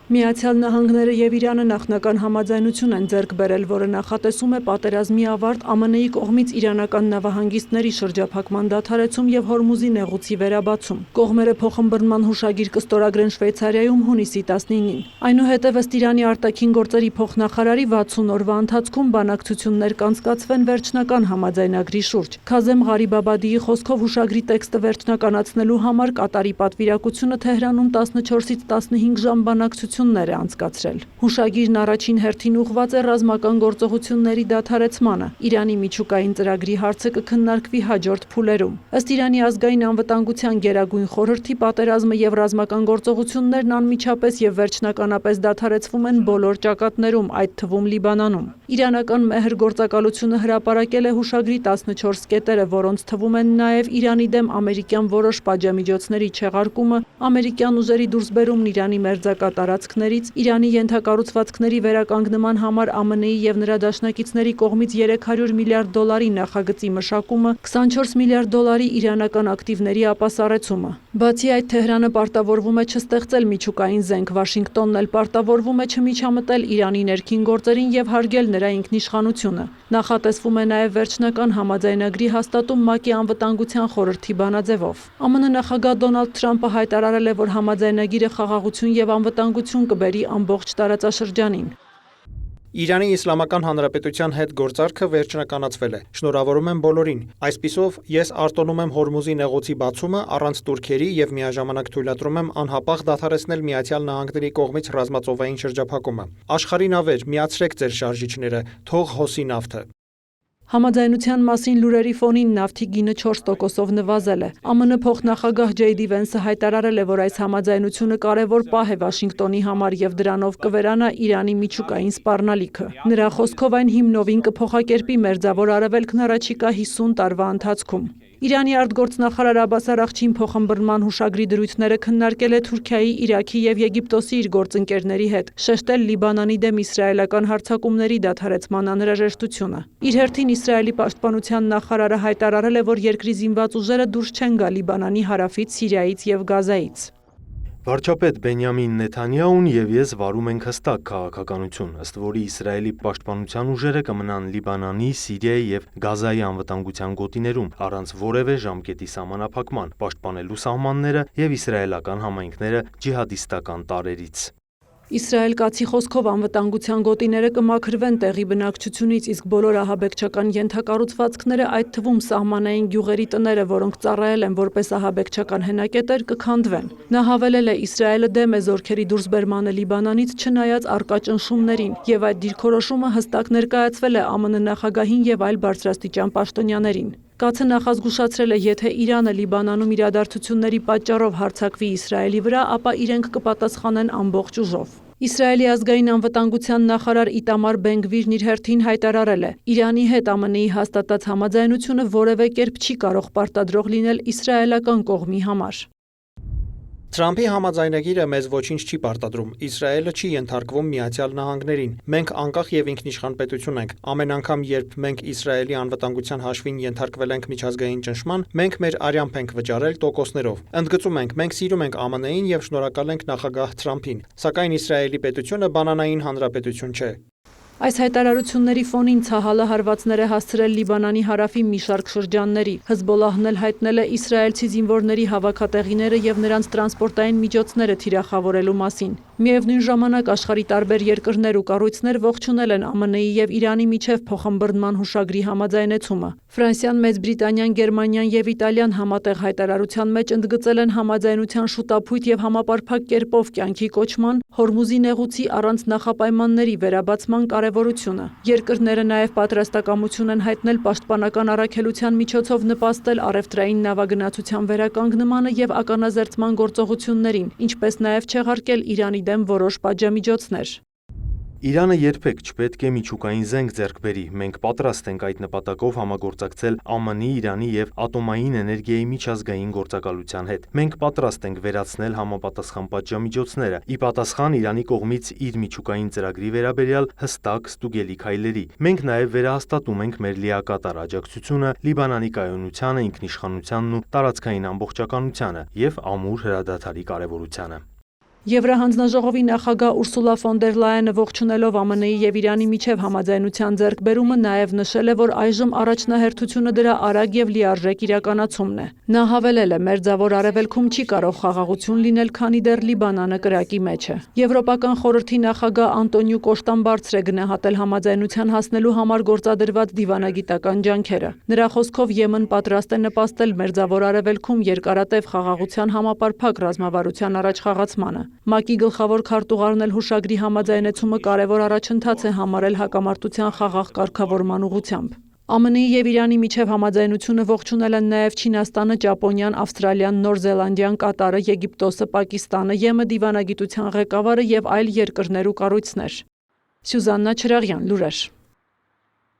Միացյալ Նահանգները եւ Իրանը նախնական համաձայնություն են ձեռք բերել, որը նախատեսում է պատերազմի ավարտ, ԱՄՆ-ի կողմից իրանական նավահանգիստների շրջափակման դադարեցում եւ Հորմուզի նեղուցի վերաբացում։ Կողմերը փոխըմբռնման հուշագիր կստորագրեն Շվեյցարիայում հունիսի 19-ին։ Այնուհետև ըստ Իրանի արտաքին գործերի փոխնախարարի 60 օրվա ընթացքում բանակցություններ կանցկացվեն վերջնական համաձայնագրի շուրջ։ Քազեմ Ղարիբաբադիի խոսքով հուշագրի տեքստը վերջնականացնելու համար Կատարի պատվիրակությունը Թեհրանում 14-ից 15 ժամ բանակցություններ է անցկացրել։ Հուշագիրն առաջին հերթին ուղղված է ռազմական գործողությունների դադարեցմանը։ Իրանի միջուկային ծրագրի հարցը կքննարկվի հաջորդ փուլերում։ Ըստ Իրանի ազգային անվտանգության գերագույն խորհրդի պատերազմը եւ ռազմական գործողություններն անմիջապես եւ վերջնականապես դադարեցվում են բոլոր ճակատներում, այդ թվում Լիբանանում։ Իրանական մեհր գործակալությունը հրապարակել է հուշագրի 14 կետերը, որոնց թվում են նաեւ Իրանի դեմ ամերիկյան որոշ պատժամիջոցների չեղարկումը, ամերիկյան ուժերի դուրսբերումն Իրանի մերձակա տարածքներից, Իրանի ենթակառուցվածքների վերականգնման համար ԱՄՆ-ի եւ նրա դաշնակիցների կողմից $300 միլիարդ նախագծի մշակումը, $24 միլիարդ իրանական ակտիվների ապասառեցումը։ Բացի այդ, Թեհրանը պարտավորվում է չստեղծել միջուկային զենք, Վաշինգտոնն էլ պարտավորվում է չմիջամտել Իրանի ներքին գործերին եւ հարգել նրա ինքնիշխանությունը։ Նախատեսվում է նաեւ վերջնական համաձայնագրի հաստատում ՄԱԿ-ի անվտանգության խորհրդի բանաձևով։ ԱՄՆ նախագահ Դոնալդ Թրամփը հայտարարել է, որ համաձայնագիրը խաղաղություն եւ անվտանգություն կբերի ամբողջ տարածաշրջանին։ Իրանի Իսլամական Հանրապետության հետ գործարքը վերջնականացվել է։ Շնորհավորում եմ բոլորին։ Այսպիսով, ես արտոնում եմ Հորմուզի նեղուցի բացումը առանց турքերի եւ միաժամանակ թույլատրում եմ անհապաղ դադարեցնել Միացյալ Նահանգների կողմից ռազմածովային շրջափակումը։ Աշխարհի նավեր, միացրեք ձեր շարժիչները, թող հոսի նավթը։ Համաձայնության մասին լուրերի ֆոնին նավթի գինը 4%-ով նվազել է։ ԱՄՆ փոխնախագահ Ջեյդի Վենսը հայտարարել է, որ այս համաձայնությունը կարևոր պահ է Վաշինգտոնի համար եւ դրանով կվերանա Իրանի միջուկային սպառնալիքը։ Նրա խոսքով այն հիմնովին կփոխակերպի Մերձավոր Արևելքն առաջիկա 50 տարվա ընթացքում։ Իրանի արտգործնախարար Աբբաս Արաղչին փոխըմբռնման հուշագրի դրույթները քննարկել է Թուրքիայի, Իրաքի եւ Եգիպտոսի իր գործընկերների հետ, շեշտել Լիբանանի դեմ իսրայելական հարձակումների դադարեցման անհրաժեշտությունը։ Իր հերթին Իսրայելի պաշտպանության նախարարը հայտարարել է, որ երկրի զինված ուժերը դուրս չեն գա Լիբանանի հարավից, Սիրիայից եւ Գազայից։ Վարչապետ Բենյամին Նեթանյահուն եւ ես վարում ենք հստակ քաղաքականություն, ըստ որի Իսրայելի պաշտպանության ուժերը կմնան Լիբանանի, Սիրիայի եւ Գազայի անվտանգության գոտիներում, առանց որևէ ժամկետի սահմանափակման, պաշտպանելու սահմանները եւ իսրայելական համայնքները ջիհադիստական տարրերից։ Իսրայել-կացի խոսքով անվտանգության գոտիները կմաքրվեն տեղի բնակչությունից, իսկ բոլոր ահաբեկչական ենթակառուցվածքները, այդ թվում սահմանային գյուղերի տները, որոնք ծառայել են որպես ահաբեկչական հենակետեր, կքանդվեն։ Նա հավելել է, Իսրայելը դեմ է զորքերի դուրսբերմանը Լիբանանից, չնայած առկա ճնշումներին, եւ այդ դիրքորոշումը հստակ ներկայացվել է ԱՄՆ նախագահին եւ այլ բարձրաստիճան պաշտոնյաներին։ Կացը նախազգուշացրել է, եթե Իրանը Լիբանանում իրադարձությունների պատճառով հարձակվի Իսրայելի վրա, ապա իրենք կպատասխանեն ամբողջ ուժով։ Իսրայելի ազգային անվտանգության նախարար Իտամար Բեն-Գվիրն իր հերթին հայտարարել է. Իրանի հետ ԱՄՆ-ի հաստատած համաձայնությունը որևէ կերպ չի կարող պարտադրող լինել իսրայելական կողմի համար։ Թրամփի համաձայնագիրը մեզ ոչինչ չի պարտադրում։ Իսրայելը չի ենթարկվում Միացյալ Նահանգներին։ Մենք անկախ եւ ինքնիշխան պետություն ենք։ Ամեն անգամ, երբ մենք Իսրայելի անվտանգության հաշվին ենթարկվել ենք միջազգային ճնշման, մենք մեր արյամբ ենք վճարել տոկոսներով։ Ընդգծում ենք, մենք սիրում ենք ԱՄՆ-ին եւ շնորհակալ ենք նախագահ Թրամփին։ Սակայն Իսրայելի պետությունը բանանային հանրապետություն չէ։ Այս հայտարարությունների ֆոնին Ցահալը հարվածներ է հասցրել Լիբանանի հարավի մի շարք շրջանների։ Հզբոլահն էլ հայտնել է իսրայելցի զինվորների հավաքատեղիները եւ նրանց տրանսպորտային միջոցները թիրախավորելու մասին։ Միևնույն ժամանակ աշխարհի տարբեր երկրներ ու կառույցներ ողջունել են ԱՄՆ-ի եւ Իրանի միջև փոխըմբռնման հուշագրի համաձայնեցումը։ Ֆրանսիան, Մեծ Բրիտանիան, Գերմանիան եւ Իտալիան համատեղ հայտարարության մեջ ընդգծել են համաձայնության շուտափույթ եւ համապարփակ կերպով կյանքի կոչման, Հորմուզի նեղուցի առանց նախապայմանների վերաբացման կարևորությունը։ Երկրները նաեւ պատրաստակամություն են հայտնել պաշտպանական առաքելության միջոցով նպաստել առևտրային նավագնացության վերականգնմանը եւ ականազերծման գործողություններին, ինչպես նաեւ չեղարկել Իրանի դեմ որոշ պատժամիջոցներ։ Իրանը երբեք չպետք է միջուկային զենք ձեռք բերի։ Մենք պատրաստ ենք այդ նպատակով համագործակցել ԱՄՆ-ի, Իրանի եւ ատոմային էներգիայի միջազգային գործակալության հետ։ Մենք պատրաստ ենք վերացնել համապատասխան պատժամիջոցները՝ ի պատասխան Իրանի կողմից իր միջուկային ծրագրի վերաբերյալ հստակ ստուգելի քայլերի։ Մենք նաեւ վերահաստատում ենք մեր լիակատար աջակցությունը Լիբանանի կայունությանը, ինքնիշխանությանն ու տարածքային ամբողջականությանը եւ ամուր հրադադարի կարեւորությանը։ Եվրահանձնաժողովի նախագահ Ուրսուլա ֆոն դեր Լայենը ողջունելով ԱՄՆ-ի եւ Իրանի միջև համաձայնության ձեռքբերումը նաեւ նշել է, որ այժմ առաջնահերթությունը դրա արագ եւ լիարժեք իրականացումն է։ Նա հավելել է, մերձավոր արևելքում չի կարող խաղաղություն լինել, քանի դեռ Լիբանանը կրակի մեջ է։ Եվրոպական խորհրդի նախագահ Անտոնիո Կոշտան բարձր է գնահատել համաձայնության հասնելու համար գործադրված դիվանագիտական ջանքերը։ Նրա խոսքով Եմեն պատրաստ է նպաստել մերձավոր արևելքում երկարատև խաղաղության համապարփակ ռազմավարության առաջխաղացմանը։ ՄԱԿ-ի գլխավոր քարտուղարն էլ հուշագրի համաձայնեցումը կարևոր առաջընթաց է համարել հակամարտության խաղաղ կարգավորման ուղղությամբ։ ԱՄՆ-ի եւ Իրանի միջև համաձայնությունը ողջունել են նաեւ Չինաստանը, Ճապոնիան, Ավստրալիան, Նոր Զելանդիան, Կատարը, Եգիպտոսը, Պակիստանը, ԵՄ դիվանագիտության ղեկավարը եւ այլ երկրներ ու կառույցներ։ Սյուզաննա Չրաղյան, լուրեր։